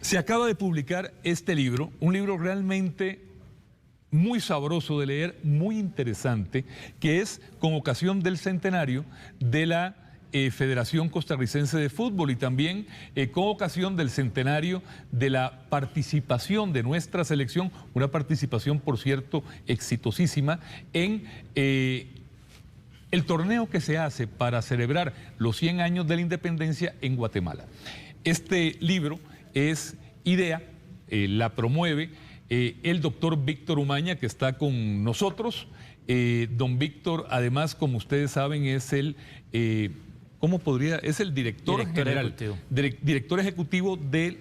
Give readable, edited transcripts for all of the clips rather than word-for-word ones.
Se acaba de publicar este libro, un libro realmente muy sabroso de leer, muy interesante, que es con ocasión del centenario de la Federación Costarricense de Fútbol y también con ocasión del centenario de la participación de nuestra selección, una participación, por cierto, exitosísima en el torneo que se hace para celebrar los 100 años de la independencia en Guatemala. Este libro es idea, la promueve el doctor Víctor Umaña, que está con nosotros. Don Víctor, además, como ustedes saben, es el, es el director general, director ejecutivo de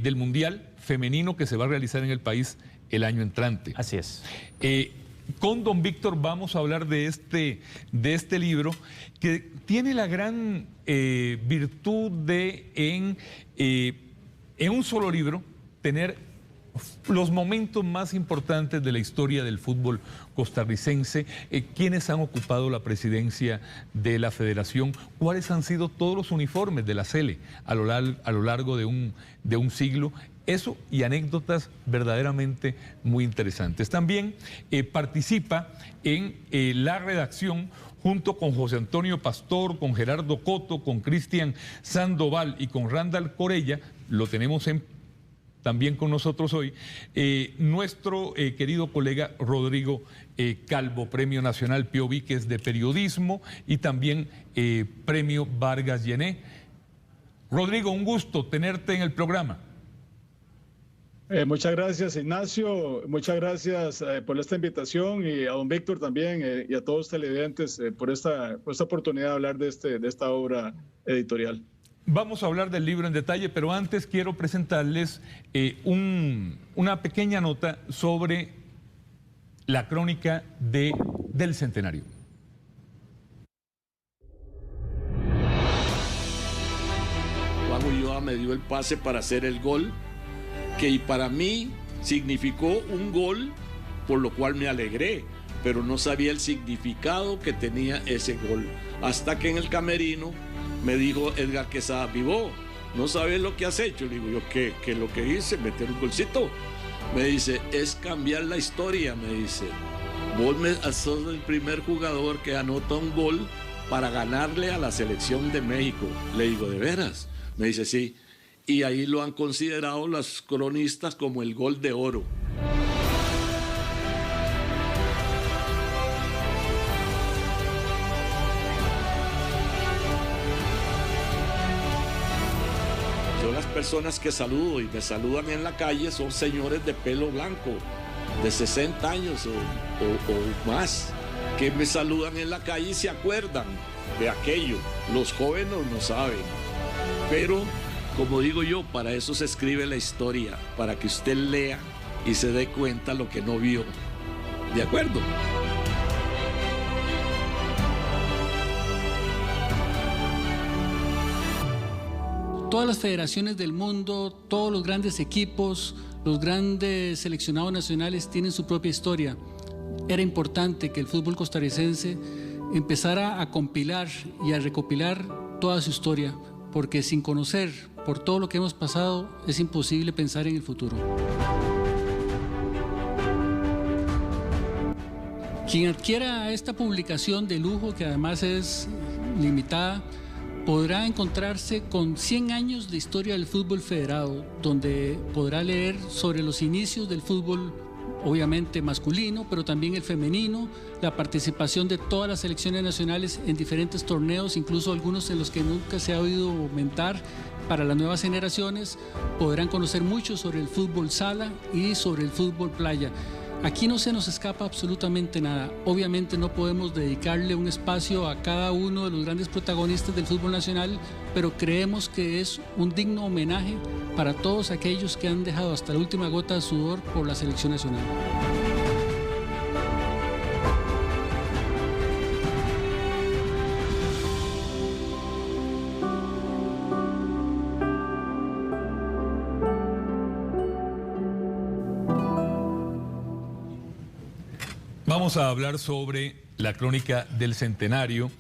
del Mundial Femenino que se va a realizar en el país el año entrante. Así es. Con don Víctor vamos a hablar de este libro que tiene la gran virtud de en un solo libro tener los momentos más importantes de la historia del fútbol costarricense, quiénes han ocupado la presidencia de la federación, cuáles han sido todos los uniformes de la Sele a lo largo de un siglo. Eso y anécdotas verdaderamente muy interesantes. También participa en la redacción junto con José Antonio Pastor, con Gerardo Coto, con Cristian Sandoval y con Randall Corella. Lo tenemos también con nosotros hoy, nuestro querido colega Rodrigo Calvo, Premio Nacional Pío Víquez de Periodismo y también Premio Vargas Llené. Rodrigo, un gusto tenerte en el programa. Muchas gracias, Ignacio, muchas gracias por esta invitación y a don Víctor también y a todos los televidentes por esta oportunidad de hablar de esta obra editorial. Vamos a hablar del libro en detalle, pero antes quiero presentarles una pequeña nota sobre la crónica del centenario. Juan Ulloa me dio el pase para hacer el gol, que para mí significó un gol, por lo cual me alegré, pero no sabía el significado que tenía ese gol. Hasta que en el camerino me dijo Edgar Quesada: Pivó, ¿no sabes lo que has hecho? Le digo yo, ¿qué lo que hice? ¿Meter un golcito? Me dice, es cambiar la historia, me dice. Vos sos el primer jugador que anota un gol para ganarle a la selección de México. Le digo, ¿de veras? Me dice, sí. Y ahí lo han considerado los cronistas como el gol de oro. Yo las personas que saludo y me saludan en la calle son señores de pelo blanco, de 60 años o más, que me saludan en la calle y se acuerdan de aquello. Los jóvenes no saben, pero como digo yo, para eso se escribe la historia, para que usted lea y se dé cuenta lo que no vio. ¿De acuerdo? Todas las federaciones del mundo, todos los grandes equipos, los grandes seleccionados nacionales tienen su propia historia. Era importante que el fútbol costarricense empezara a compilar y a recopilar toda su historia, porque sin conocer por todo lo que hemos pasado es imposible pensar en el futuro. Quien adquiera esta publicación de lujo, que además es limitada, podrá encontrarse con 100 años de historia del fútbol federado, donde podrá leer sobre los inicios del fútbol, obviamente masculino, pero también el femenino, la participación de todas las selecciones nacionales en diferentes torneos, incluso algunos en los que nunca se ha oído aumentar. Para las nuevas generaciones podrán conocer mucho sobre el fútbol sala y sobre el fútbol playa. Aquí no se nos escapa absolutamente nada. Obviamente no podemos dedicarle un espacio a cada uno de los grandes protagonistas del fútbol nacional, pero creemos que es un digno homenaje para todos aquellos que han dejado hasta la última gota de sudor por la selección nacional. Vamos a hablar sobre la crónica del centenario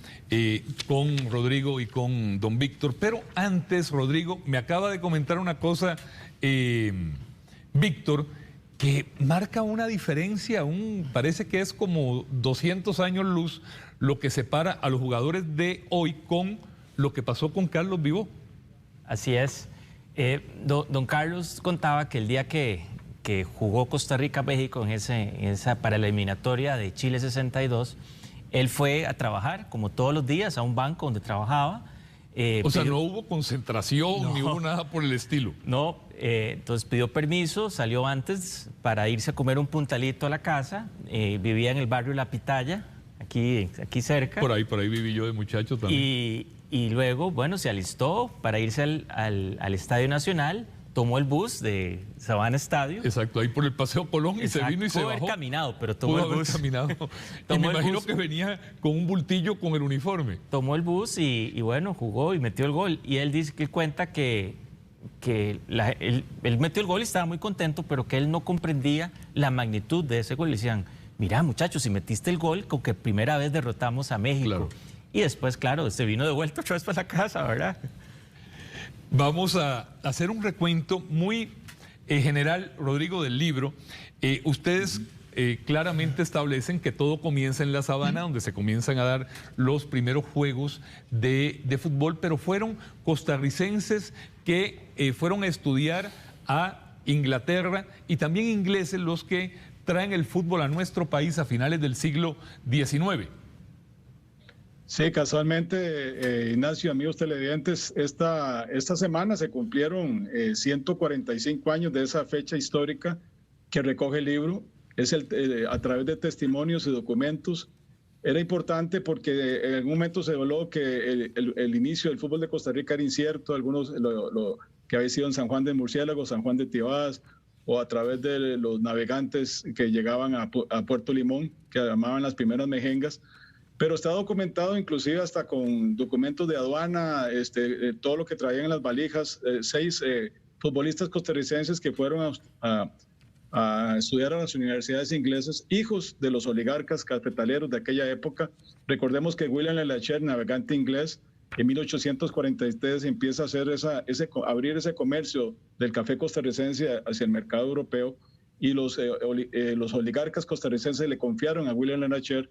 con Rodrigo y con don Víctor. Pero antes, Rodrigo, me acaba de comentar una cosa, Víctor, que marca una diferencia, parece que es como 200 años luz lo que separa a los jugadores de hoy con lo que pasó con Carlos Vivó. Así es. Don Carlos contaba que el día que jugó Costa Rica-México para la eliminatoria de Chile 62, él fue a trabajar, como todos los días, a un banco donde trabajaba. O sea, no hubo concentración, ni hubo nada por el estilo. No, entonces pidió permiso, salió antes para irse a comer un puntalito a la casa. Vivía en el barrio La Pitaya, aquí cerca. Por ahí viví yo de muchacho también. Y luego, bueno, se alistó para irse al Estadio Nacional. Tomó el bus de Sabana Estadio. Exacto, ahí por el Paseo Colón. Exacto. Y se vino y se bajó. Pudo haber caminado, pero tomó el bus. Caminado. Y me imagino que venía con un bultillo con el uniforme. Tomó el bus y bueno, jugó y metió el gol. Y él dice que cuenta que él metió el gol y estaba muy contento, pero que él no comprendía la magnitud de ese gol. Le decían, mira muchachos, si metiste el gol, con que primera vez derrotamos a México. Claro. Y después, claro, se vino de vuelta otra vez para la casa, ¿verdad? Vamos a hacer un recuento muy general, Rodrigo, del libro. Ustedes claramente establecen que todo comienza en la sabana, donde se comienzan a dar los primeros juegos de fútbol, pero fueron costarricenses que fueron a estudiar a Inglaterra y también ingleses los que traen el fútbol a nuestro país a finales del siglo XIX. Sí, casualmente, Ignacio, amigos televidentes, esta semana se cumplieron 145 años de esa fecha histórica que recoge el libro. Es a través de testimonios y documentos. Era importante porque en algún momento se habló que el inicio del fútbol de Costa Rica era incierto, algunos lo que había sido en San Juan de Murciélago, San Juan de Tibadas, o a través de los navegantes que llegaban a Puerto Limón, que llamaban las primeras mejengas. Pero está documentado inclusive hasta con documentos de aduana, todo lo que traían en las valijas. 6 futbolistas costarricenses que fueron a estudiar a las universidades inglesas, hijos de los oligarcas cafetaleros de aquella época. Recordemos que William Lelacher, navegante inglés, en 1843 empieza a hacer abrir ese comercio del café costarricense hacia el mercado europeo, y los oligarcas costarricenses le confiaron a William Lelacher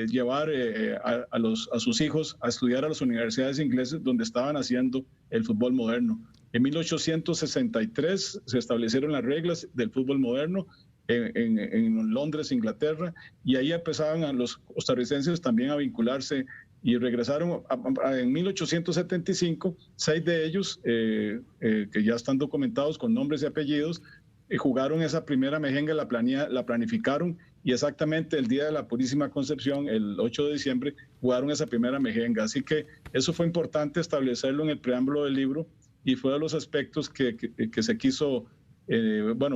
llevar a sus hijos a estudiar a las universidades inglesas donde estaban haciendo el fútbol moderno. En 1863 se establecieron las reglas del fútbol moderno en Londres, Inglaterra, y ahí empezaban a los costarricenses también a vincularse y regresaron en 1875, 6 de ellos que ya están documentados con nombres y apellidos, jugaron esa primera mejenga, la planificaron, y exactamente el día de la Purísima Concepción, el 8 de diciembre, jugaron esa primera mejenga. Así que eso fue importante establecerlo en el preámbulo del libro, y fue de los aspectos que se quiso,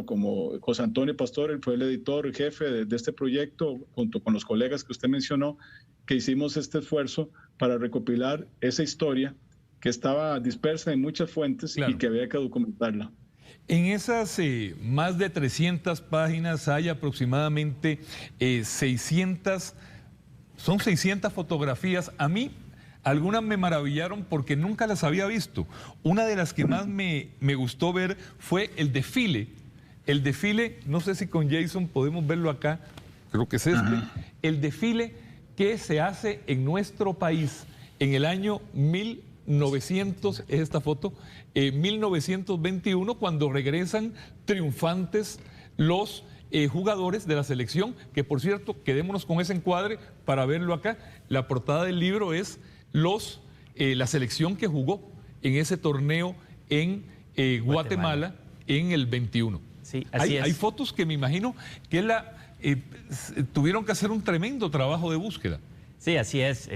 como José Antonio Pastor, él fue el editor jefe de este proyecto, junto con los colegas que usted mencionó, que hicimos este esfuerzo para recopilar esa historia que estaba dispersa en muchas fuentes, claro, y que había que documentarla. En esas más de 300 páginas hay aproximadamente 600 fotografías. A mí algunas me maravillaron porque nunca las había visto. Una de las que más me gustó ver fue el desfile. El desfile, no sé si con Jason podemos verlo acá, creo que es el desfile que se hace en nuestro país en el año 1900, es esta foto, 1921, cuando regresan triunfantes los jugadores de la selección, que por cierto, quedémonos con ese encuadre para verlo acá. La portada del libro es la selección que jugó en ese torneo en Guatemala en el 21. Sí, así hay fotos que me imagino que tuvieron que hacer un tremendo trabajo de búsqueda. Sí, así es.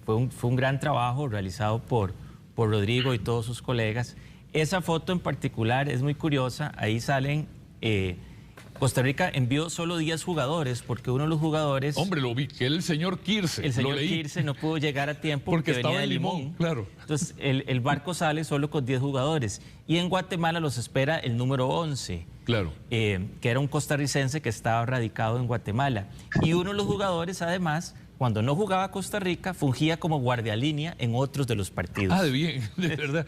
Fue un gran trabajo realizado por Rodrigo y todos sus colegas. Esa foto en particular es muy curiosa. Ahí salen Costa Rica envió solo 10 jugadores porque uno de los jugadores... Hombre, lo vi, que era el señor Kirse. El señor Kirse no pudo llegar a tiempo porque venía estaba de en Limón, claro. Entonces, el barco sale solo con 10 jugadores. Y en Guatemala los espera el número 11. Claro. Que era un costarricense que estaba radicado en Guatemala. Y uno de los jugadores, además, cuando no jugaba Costa Rica, fungía como guardialínea en otros de los partidos. Ah, de bien, de verdad.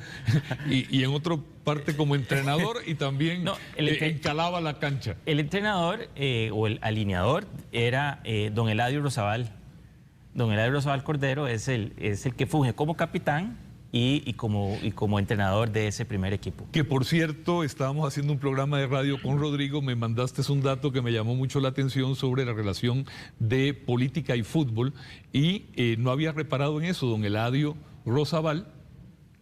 Y en otra parte como entrenador y también encalaba la cancha. El entrenador o el alineador era don Eladio Rosabal. Don Eladio Rosabal Cordero es el que funge como capitán y como entrenador de ese primer equipo. Que por cierto, estábamos haciendo un programa de radio con Rodrigo, me mandaste un dato que me llamó mucho la atención sobre la relación de política y fútbol y no había reparado en eso, don Eladio Rosabal,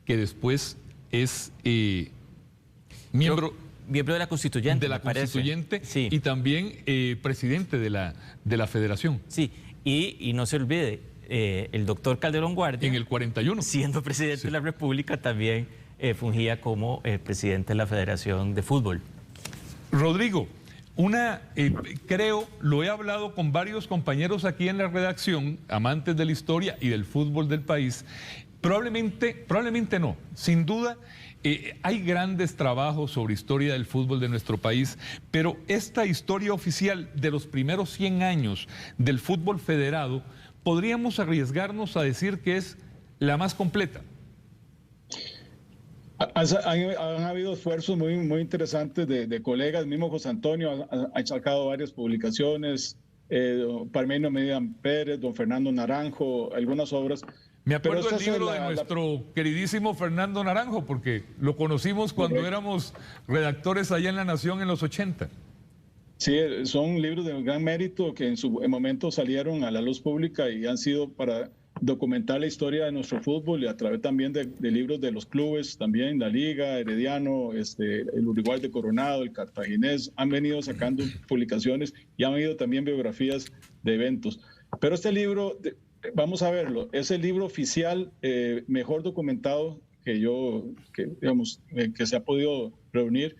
que después es miembro de la Constituyente. De la Constituyente, sí. Y también presidente de la Federación. Sí, y no se olvide, el doctor Calderón Guardia, en el 41, siendo presidente de la República, también fungía como presidente de la Federación de Fútbol. Rodrigo, creo, lo he hablado con varios compañeros aquí en la redacción, amantes de la historia y del fútbol del país, probablemente no, sin duda. Hay grandes trabajos sobre historia del fútbol de nuestro país, pero esta historia oficial de los primeros 100 años del fútbol federado, podríamos arriesgarnos a decir que es la más completa. Han habido esfuerzos muy, muy interesantes de colegas, mismo José Antonio ha sacado varias publicaciones, Parmenio Medina Pérez, don Fernando Naranjo, algunas obras. Me acuerdo del libro de nuestro queridísimo Fernando Naranjo, porque lo conocimos cuando éramos redactores allá en La Nación en los 80. Sí, son libros de gran mérito que en su momento salieron a la luz pública y han sido para documentar la historia de nuestro fútbol y a través también de libros de los clubes, también la Liga, Herediano, el Uruguay de Coronado, el Cartaginés, han venido sacando publicaciones y han venido también biografías de eventos. Pero este libro, vamos a verlo, es el libro oficial mejor documentado que se ha podido reunir.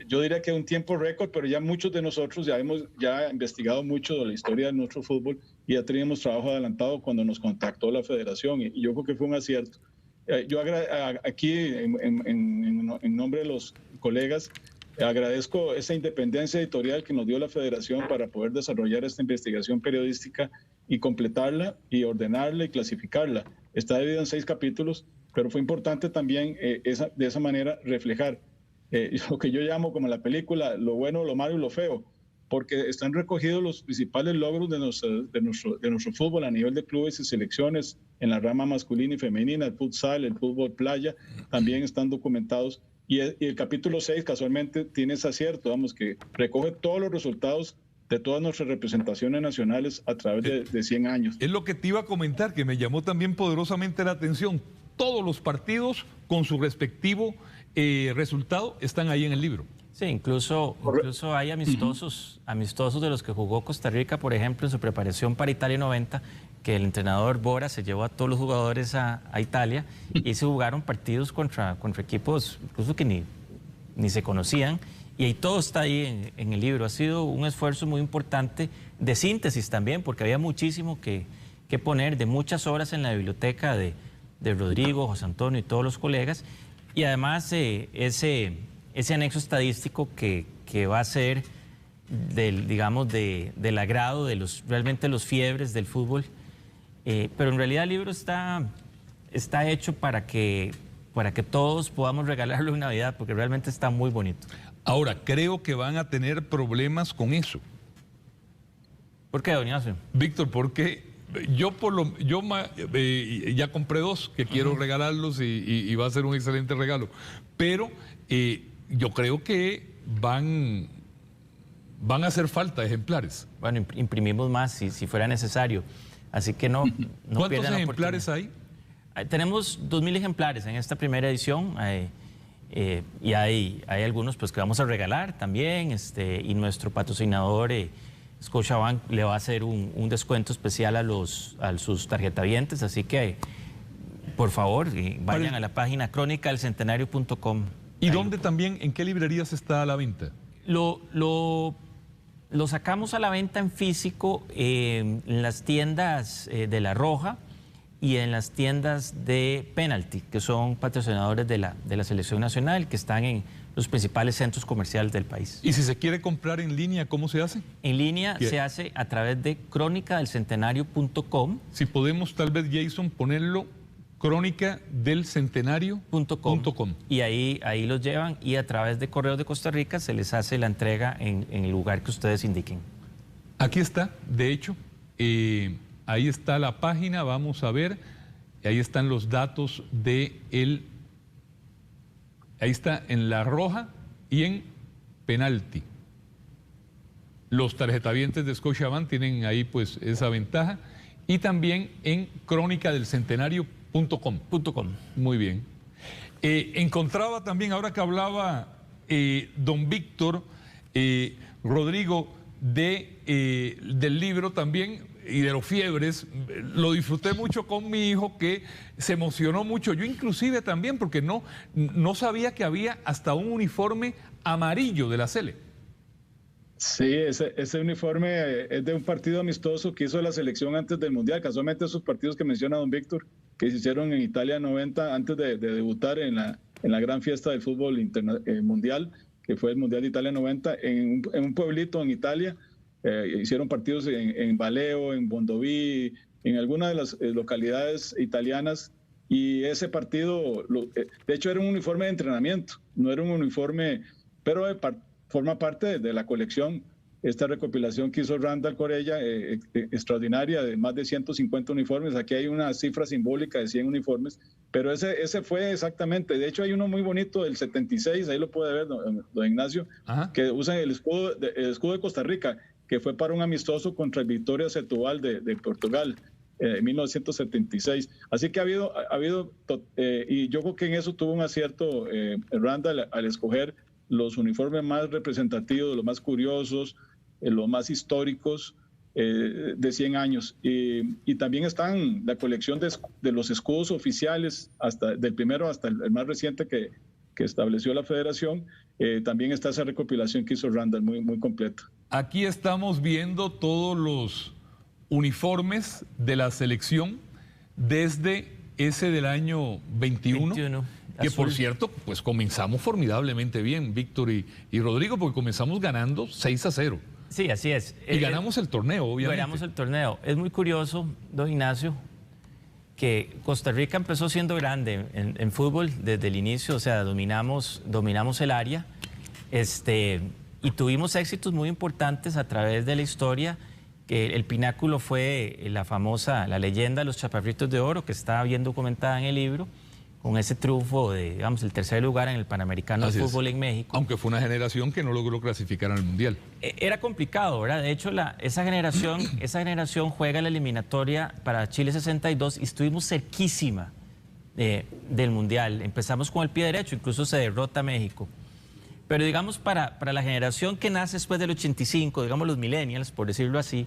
Yo diría que un tiempo récord, pero ya muchos de nosotros ya hemos investigado mucho de la historia de nuestro fútbol y ya teníamos trabajo adelantado cuando nos contactó la federación y yo creo que fue un acierto. Yo aquí en nombre de los colegas agradezco esa independencia editorial que nos dio la federación para poder desarrollar esta investigación periodística y completarla y ordenarla y clasificarla. Está dividida en 6 capítulos, pero fue importante también de esa manera reflejar lo que yo llamo como la película, lo bueno, lo malo y lo feo, porque están recogidos los principales logros de nuestro fútbol a nivel de clubes y selecciones en la rama masculina y femenina, el futsal, el fútbol playa, también están documentados. Y el capítulo 6 casualmente tiene ese acierto, que recoge todos los resultados de todas nuestras representaciones nacionales a través de 100 años. Es lo que te iba a comentar, que me llamó también poderosamente la atención. Todos los partidos con su respectivo resultado están ahí en el libro. Sí, incluso hay amistosos de los que jugó Costa Rica, por ejemplo, en su preparación para Italia 90, que el entrenador Bora se llevó a todos los jugadores a Italia y se jugaron partidos contra equipos incluso que ni se conocían. Y ahí todo está ahí en el libro. Ha sido un esfuerzo muy importante de síntesis también, porque había muchísimo que poner, de muchas horas en la biblioteca de Rodrigo, José Antonio y todos los colegas. Y además ese anexo estadístico que va a ser del agrado de realmente los fiebres del fútbol. Pero en realidad el libro está hecho para que todos podamos regalarlo en Navidad, porque realmente está muy bonito. Ahora, creo que van a tener problemas con eso. ¿Por qué, don Ignacio? Víctor, porque yo ya compré 2 que quiero regalarlos y va a ser un excelente regalo. Pero yo creo que van a hacer falta ejemplares. Bueno, imprimimos más si fuera necesario. Así que no ¿Cuántos ejemplares hay? Tenemos 2.000 ejemplares en esta primera edición. Y hay algunos pues que vamos a regalar también. Y nuestro patrocinador Scotiabank le va a hacer un descuento especial a sus tarjetavientes. Así que, por favor, vayan a la página crónicadelcentenario.com. ¿Y dónde también, en qué librerías está a la venta? Lo sacamos a la venta en físico en las tiendas de La Roja y en las tiendas de Penalty, que son patrocinadores de la selección nacional, que están en los principales centros comerciales del país. Y si se quiere comprar en línea, ¿cómo se hace? En línea se hace a través de cronicadelcentenario.com. Si podemos tal vez, Jason, ponerlo, cronicadelcentenario.com. Y ahí los llevan, y a través de Correos de Costa Rica se les hace la entrega en el lugar que ustedes indiquen. Aquí está, de hecho, ahí está la página, vamos a ver, ahí están los datos de él. Ahí está en La Roja y en Penalty. Los tarjetavientes de Scotiabank tienen ahí pues esa ventaja. Y también en cronicadelcentenario.com. Muy bien. Encontraba también, ahora que hablaba don Víctor, Rodrigo, del libro también y de los fiebres, lo disfruté mucho con mi hijo, que se emocionó mucho. Yo inclusive también, porque no sabía que había hasta un uniforme amarillo de la Sele. Sí, ese uniforme es de un partido amistoso que hizo la selección antes del Mundial. Casualmente esos partidos que menciona don Víctor, que se hicieron en Italia 90, antes de debutar en la gran fiesta del fútbol mundial, que fue el Mundial de Italia 90, en un pueblito en Italia. Hicieron partidos en Valeo, en Bondoví, en algunas de las localidades italianas, y ese partido, de hecho, era un uniforme de entrenamiento, no era un uniforme, pero forma parte de la colección, esta recopilación que hizo Randall Corella, extraordinaria, de más de 150 uniformes. Aquí hay una cifra simbólica de 100 uniformes, pero ese fue exactamente. De hecho, hay uno muy bonito del 76, ahí lo puede ver don Ignacio, que usan el escudo de Costa Rica, que fue para un amistoso contra el Vitória Setúbal de Portugal en 1976. Así que ha habido y yo creo que en eso tuvo un acierto Randall al escoger los uniformes más representativos, los más curiosos, los más históricos de 100 años. Y también están la colección de los escudos oficiales, del primero hasta el más reciente que estableció la federación. También está esa recopilación que hizo Randall, muy, muy completa. Aquí estamos viendo todos los uniformes de la selección desde ese del año 21. Que por cierto, pues comenzamos formidablemente bien, Víctor y Rodrigo, porque comenzamos ganando 6-0. Sí, así es. Y ganamos el torneo, obviamente. Ganamos el torneo. Es muy curioso, don Ignacio, que Costa Rica empezó siendo grande en fútbol desde el inicio, o sea, dominamos el área, y tuvimos éxitos muy importantes a través de la historia. Que el pináculo fue la leyenda de los Chaparritos de Oro, que está bien documentada en el libro, con ese triunfo de, digamos, el tercer lugar en el Panamericano de Fútbol en México. Aunque fue una generación que no logró clasificar al Mundial. Era complicado, ¿verdad? De hecho, esa generación juega la eliminatoria para Chile 62 y estuvimos cerquísima del Mundial. Empezamos con el pie derecho, incluso se derrota a México. Pero digamos, para la generación que nace después del 85, digamos los millennials, por decirlo así,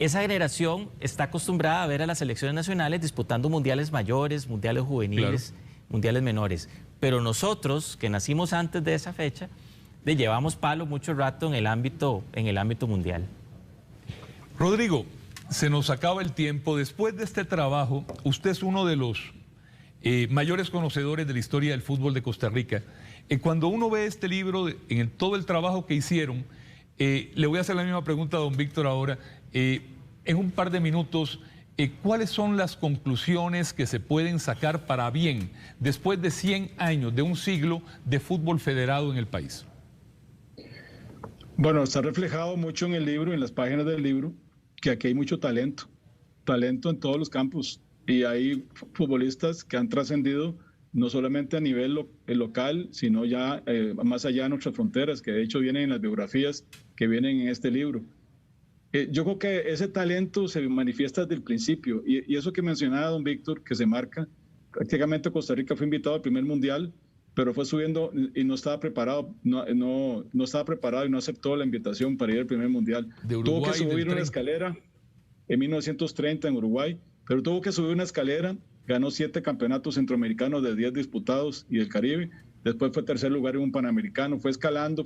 esa generación está acostumbrada a ver a las selecciones nacionales disputando mundiales mayores, mundiales juveniles, mundiales menores. Pero nosotros, que nacimos antes de esa fecha, le llevamos palo mucho rato en el ámbito mundial. Rodrigo, se nos acaba el tiempo. Después de este trabajo, usted es uno de los mayores conocedores de la historia del fútbol de Costa Rica. Cuando uno ve este libro, todo el trabajo que hicieron, le voy a hacer la misma pregunta a don Víctor ahora. En un par de minutos, ¿cuáles son las conclusiones que se pueden sacar para bien después de 100 años, de un siglo de fútbol federado en el país? Bueno, está reflejado mucho en el libro, en las páginas del libro, que aquí hay mucho talento en todos los campos, y hay futbolistas que han trascendido no solamente a nivel local, sino ya más allá de nuestras fronteras, que de hecho vienen en las biografías que vienen en este libro. Yo creo que ese talento se manifiesta desde el principio, y eso que mencionaba don Víctor, que se marca, prácticamente Costa Rica fue invitado al primer mundial, pero fue subiendo y no estaba preparado, no estaba preparado y no aceptó la invitación para ir al primer mundial. Tuvo que subir una escalera en 1930 en Uruguay, pero tuvo que subir una escalera, ganó 7 campeonatos centroamericanos de 10 disputados y del Caribe, después fue tercer lugar en un Panamericano, fue escalando,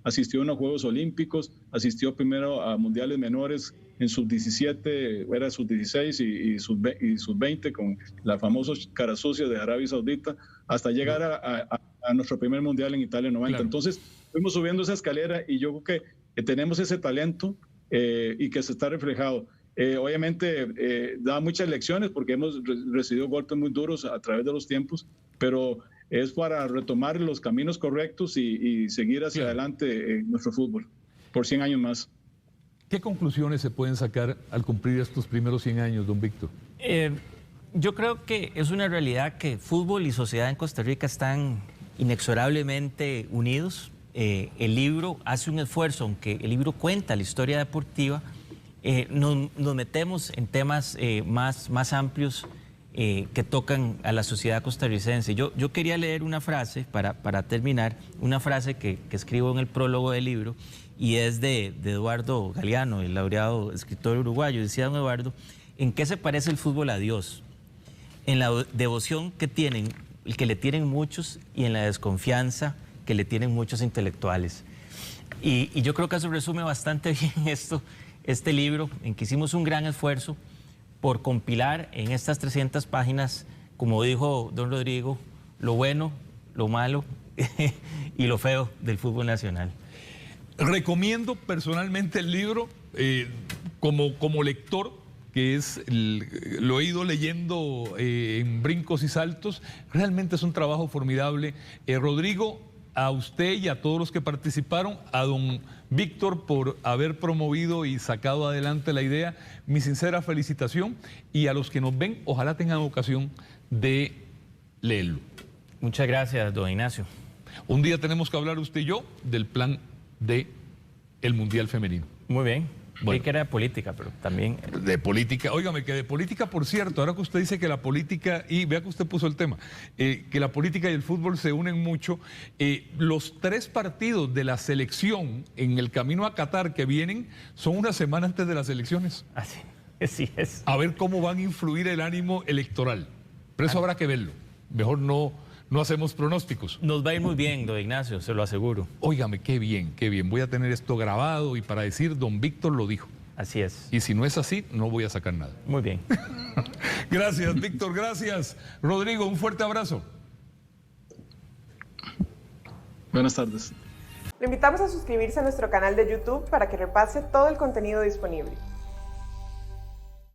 asistió a unos Juegos Olímpicos, asistió primero a Mundiales Menores en sub-17, era sub-16 y sub-20 con la famosa cara sucia de Arabia Saudita, hasta llegar a nuestro primer Mundial en Italia en 90. Claro. Entonces fuimos subiendo esa escalera y yo creo que tenemos ese talento y que se está reflejado. Obviamente da muchas lecciones porque hemos recibido golpes muy duros a través de los tiempos, pero es para retomar los caminos correctos y seguir hacia adelante nuestro fútbol por 100 años más. ¿Qué conclusiones se pueden sacar al cumplir estos primeros 100 años, don Víctor? Yo creo que es una realidad que fútbol y sociedad en Costa Rica están inexorablemente unidos. El libro hace un esfuerzo, aunque el libro cuenta la historia deportiva, nos metemos en temas más amplios que tocan a la sociedad costarricense. Yo quería leer una frase, para terminar, una frase que escribo en el prólogo del libro, y es de Eduardo Galeano, el laureado escritor uruguayo. Decía don Eduardo: ¿en qué se parece el fútbol a Dios? En la devoción que le tienen muchos, y en la desconfianza que le tienen muchos intelectuales. Y yo creo que eso resume bastante bien este libro, en que hicimos un gran esfuerzo por compilar en estas 300 páginas, como dijo don Rodrigo, lo bueno, lo malo y lo feo del fútbol nacional. Recomiendo personalmente el libro como lector, que lo he ido leyendo en brincos y saltos. Realmente es un trabajo formidable. Rodrigo, a usted y a todos los que participaron, a don Víctor por haber promovido y sacado adelante la idea, mi sincera felicitación, y a los que nos ven, ojalá tengan ocasión de leerlo. Muchas gracias, don Ignacio. Un día tenemos que hablar usted y yo del plan del Mundial Femenino. Muy bien. Bueno, que era de política, pero también... De política, óigame, que de política, por cierto, ahora que usted dice que la política, y vea que usted puso el tema, que la política y el fútbol se unen mucho, los 3 partidos de la selección en el camino a Qatar que vienen son una semana antes de las elecciones. Así es. A ver cómo van a influir el ánimo electoral. Pero eso habrá que verlo. Mejor no hacemos pronósticos. Nos va a ir muy bien, don Ignacio, se lo aseguro. Óigame, qué bien, qué bien. Voy a tener esto grabado y para decir, don Víctor lo dijo. Así es. Y si no es así, no voy a sacar nada. Muy bien. Gracias, Víctor, gracias. Rodrigo, un fuerte abrazo. Buenas tardes. Lo invitamos a suscribirse a nuestro canal de YouTube para que repase todo el contenido disponible.